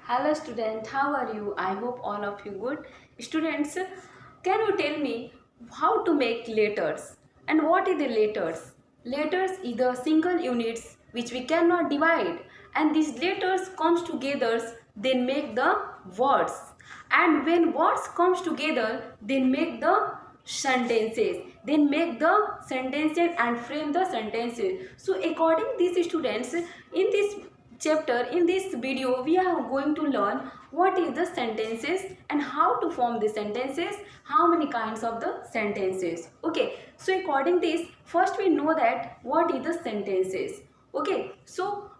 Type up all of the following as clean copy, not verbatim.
Hello student, how are you? I hope all of you good. Students, can you tell me how to make letters and what is the letters? Letters is the single units which we cannot divide, and these letters comes together then make the words, and when words comes together then make the sentences and frame the sentences. So according these students, in this chapter, in this video we are going to learn what is the sentences and how to form the sentences, how many kinds of the sentences. Okay, so according this, first we know that what is the sentences. Okay, so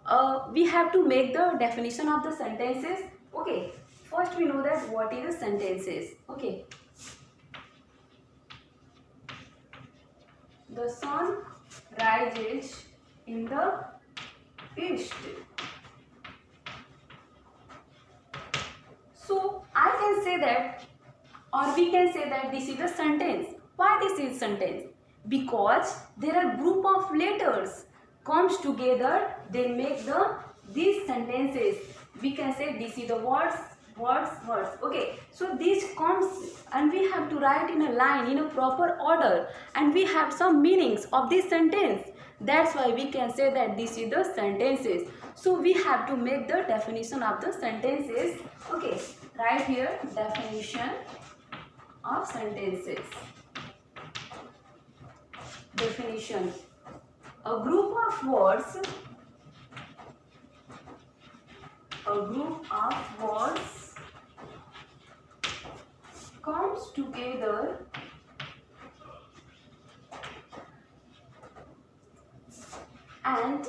we have to make the definition of the sentences. Okay, first we know that what is the sentences. Okay, the sun rises in the east. So I can say that, or we can say that this is a sentence. Why this is sentence? Because there are group of letters comes together, they make these sentences. We can say this is the words. Okay, so this comes and we have to write in a line in a proper order, and we have some meanings of this sentence. That's why we can say that this is the sentences. So we have to make the definition of the sentences. Okay, right here definition of sentences. Definition: a group of words, comes together and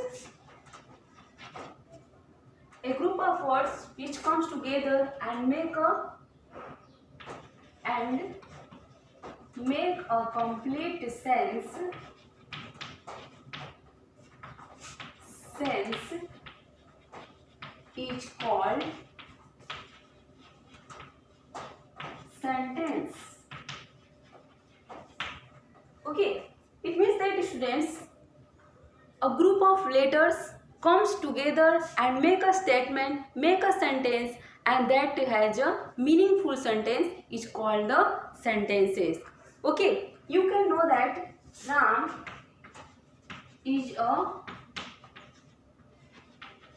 a group of words which comes together and make a complete sense is called sentence. Okay, it means that students, a group of letters comes together and make a statement, make a sentence, and that has a meaningful sentence is called the sentences. Okay, you can know that Ram is a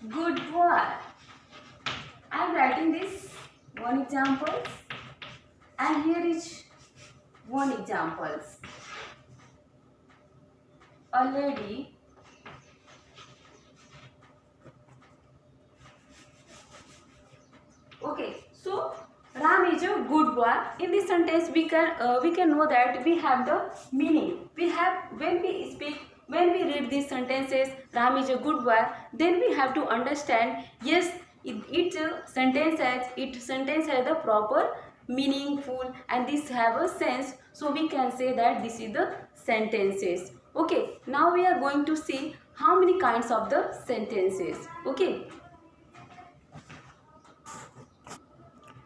good boy. I am writing this one example, and here is one example. A lady okay, so Ram is a good boy. In this sentence, we can know that we have the meaning. We have, when we speak, when we read these sentences, Ram is a good boy. Then we have to understand, yes, it sentence has the proper meaningful, and this have a sense. So we can say that this is the sentences. Okay, now we are going to see how many kinds of the sentences. Okay.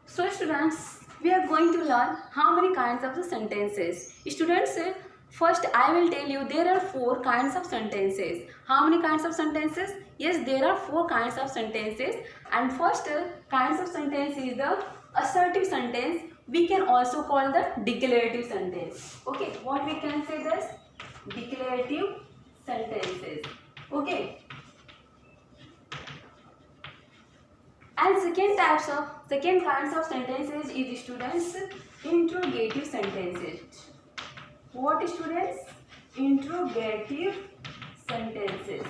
So students, we are going to learn how many kinds of the sentences. Students, first I will tell you there are 4 kinds of sentences. How many kinds of sentences? Yes, there are 4 kinds of sentences. And first kinds of sentence is the assertive sentence. We can also call the declarative sentence. Okay, what we can say this? Declarative sentences. Okay. And second kinds of sentences is students interrogative sentences. What students? Interrogative sentences.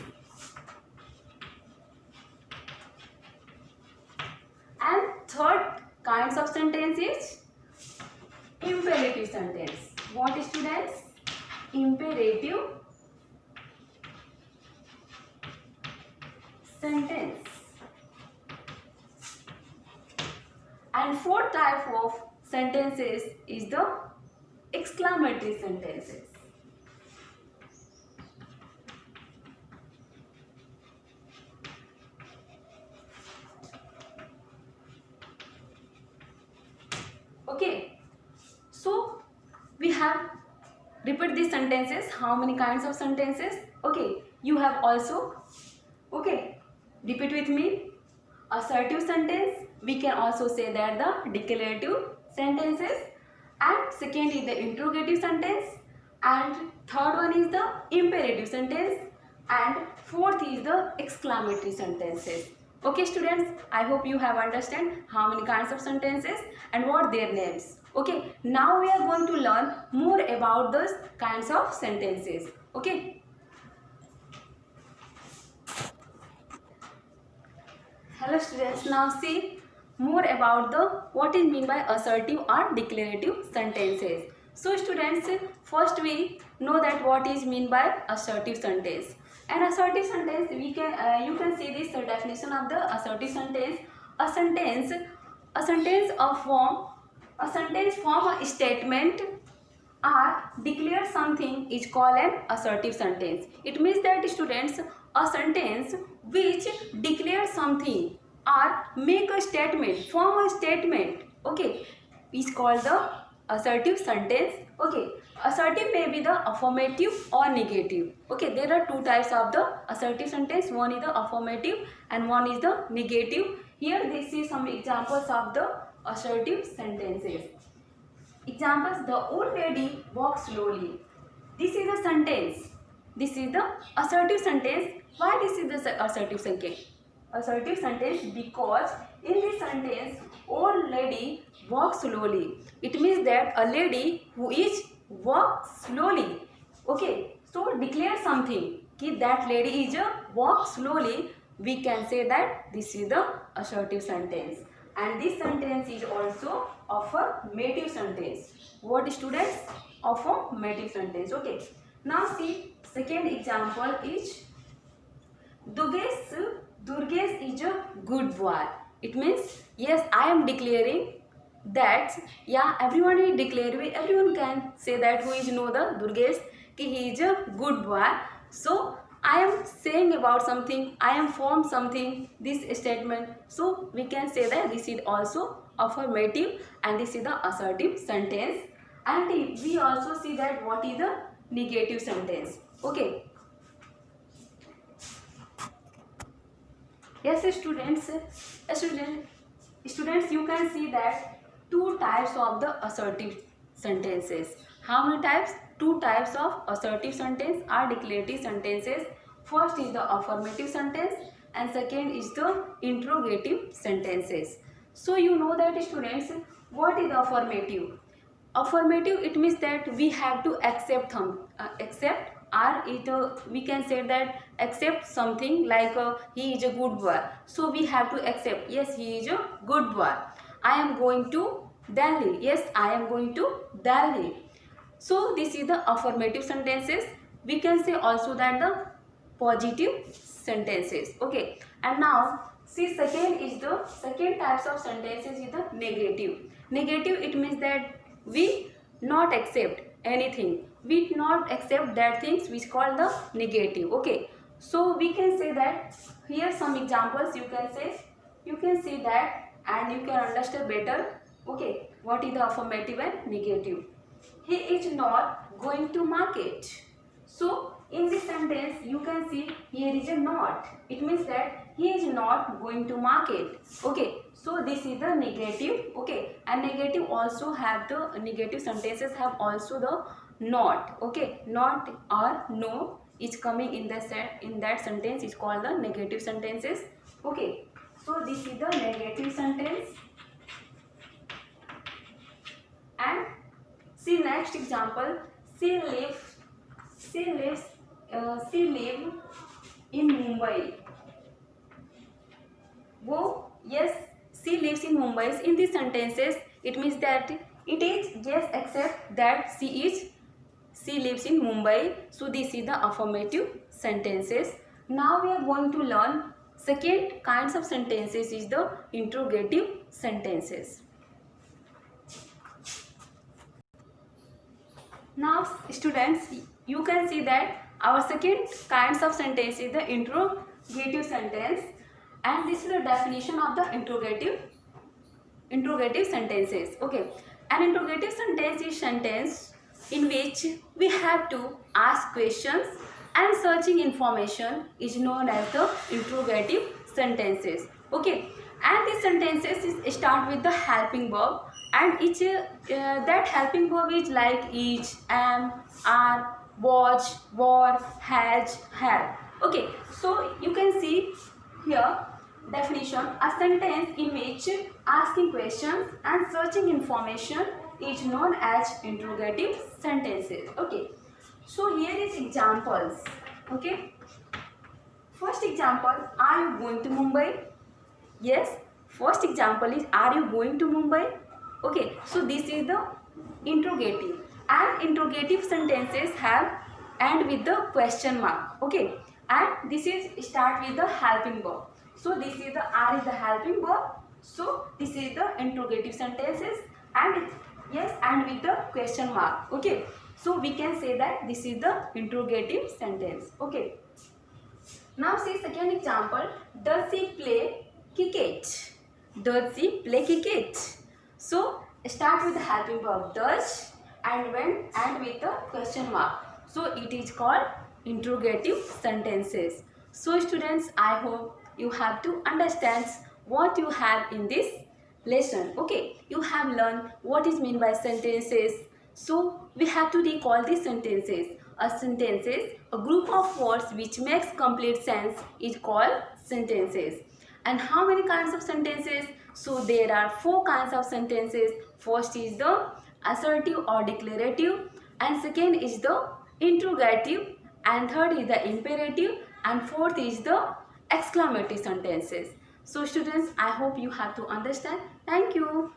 And third kinds of sentences imperative sentence. What students? Imperative sentence. And fourth type of sentences is the exclamatory sentences. Okay, so we have repeat these sentences. How many kinds of sentences? Okay, you have also, okay, repeat with me. assertive sentence. We can also say that the declarative sentences. And second is the interrogative sentence. And third one is the imperative sentence. And fourth is the exclamatory sentences. Okay students, I hope you have understand how many kinds of sentences and what their names. Okay, now we are going to learn more about those kinds of sentences. Okay. Hello students, now see more about the what is mean by assertive or declarative sentences. So students, first we know that what is mean by assertive sentence. An assertive sentence, we can you can see this definition of the assertive sentence. A sentence form a statement or declare something is called an assertive sentence. It means that students, a sentence which declares something or make a statement, form a statement, okay, is called the assertive sentence. Okay, assertive may be the affirmative or negative. Okay, there are two types of the assertive sentence. One is the affirmative and one is the negative. Here they see some examples of the assertive sentences. Examples: the old lady walks slowly. This is a sentence. This is the assertive sentence. Why this is the assertive sentence? Assertive sentence because in this sentence, old lady walks slowly. It means that a lady who is walks slowly. Okay, so declare something कि that lady is walk slowly. We can say that this is the assertive sentence. And this sentence is also affirmative sentence. What students? Affirmative sentence. Okay. Now see, second example is Durgesh is a good boy. It means yes, I am declaring that, yeah, everyone is declaring, everyone can say that who is know the Durgesh कि he is a good boy. So I am saying about something, I am form something, this statement. So we can say that this is also affirmative and this is the assertive sentence. And we also see that what is the negative sentence. Okay. Yes students, you can see that two types of the assertive sentences. How many types? Two types of assertive sentence or declarative sentences. First is the affirmative sentence and second is the interrogative sentences. So you know that students, what is the affirmative? Affirmative, it means that we have to accept or we can say that accept something like he is a good boy. So we have to accept, yes, he is a good boy. I am going to Delhi. Yes, I am going to Delhi. So this is the affirmative sentences. We can say also that the positive sentences. Okay, and now see, second types of sentences is the negative. Negative, it means that we not accept anything, we not accept that things which called the negative. Okay, so we can say that here some examples you can see that and you can understand better. Okay, what is the affirmative and negative? He is not going to market. So in this sentence you can see here is a not. It means that he is not going to market. Okay, so this is the negative. Okay, and negative also have the negative sentences have also the not. Okay, not or no is coming in that sentence is called the negative sentences. Okay, so this is the negative sentence. And see next example. She lives in Mumbai. Wo, yes, she lives in Mumbai. In these sentences, it means that it is just accept that she lives in Mumbai. So this is the affirmative sentences. Now we are going to learn second kinds of sentences is the interrogative sentences. Now students, you can see that our second kinds of sentence is the interrogative sentence, and this is the definition of the interrogative sentences. Okay, an interrogative sentence is sentence in which we have to ask questions and searching information is known as the interrogative sentences. Okay, And these sentences is start with the helping verb, and each that helping verb is like is, am, are, was, were, has, had. Okay, so you can see here definition: a sentence in which asking questions and searching information is known as interrogative sentences. Okay, so here is examples. Okay, first example: are you going to Mumbai? Yes, first example is are you going to Mumbai? Okay, so this is the interrogative, and interrogative sentences have end with the question mark. Okay, and this is start with the helping verb. So this is the are is the helping verb. So this is the interrogative sentences, and yes, and with the question mark. Okay, so we can say that this is the interrogative sentence. Okay. Now see second example. Does he play cricket? Does he play cricket? So start with the helping verb does and when and with the question mark. So it is called interrogative sentences. So students, I hope you have to understand what you have in this lesson. Okay, you have learned what is meant by sentences. So we have to recall these sentences. A sentence is a group of words which makes complete sense is called sentences. And how many kinds of sentences? So there are 4 kinds of sentences. First is the assertive or declarative, and second is the interrogative, and third is the imperative, and fourth is the exclamatory sentences. So students, I hope you have to understand. Thank you.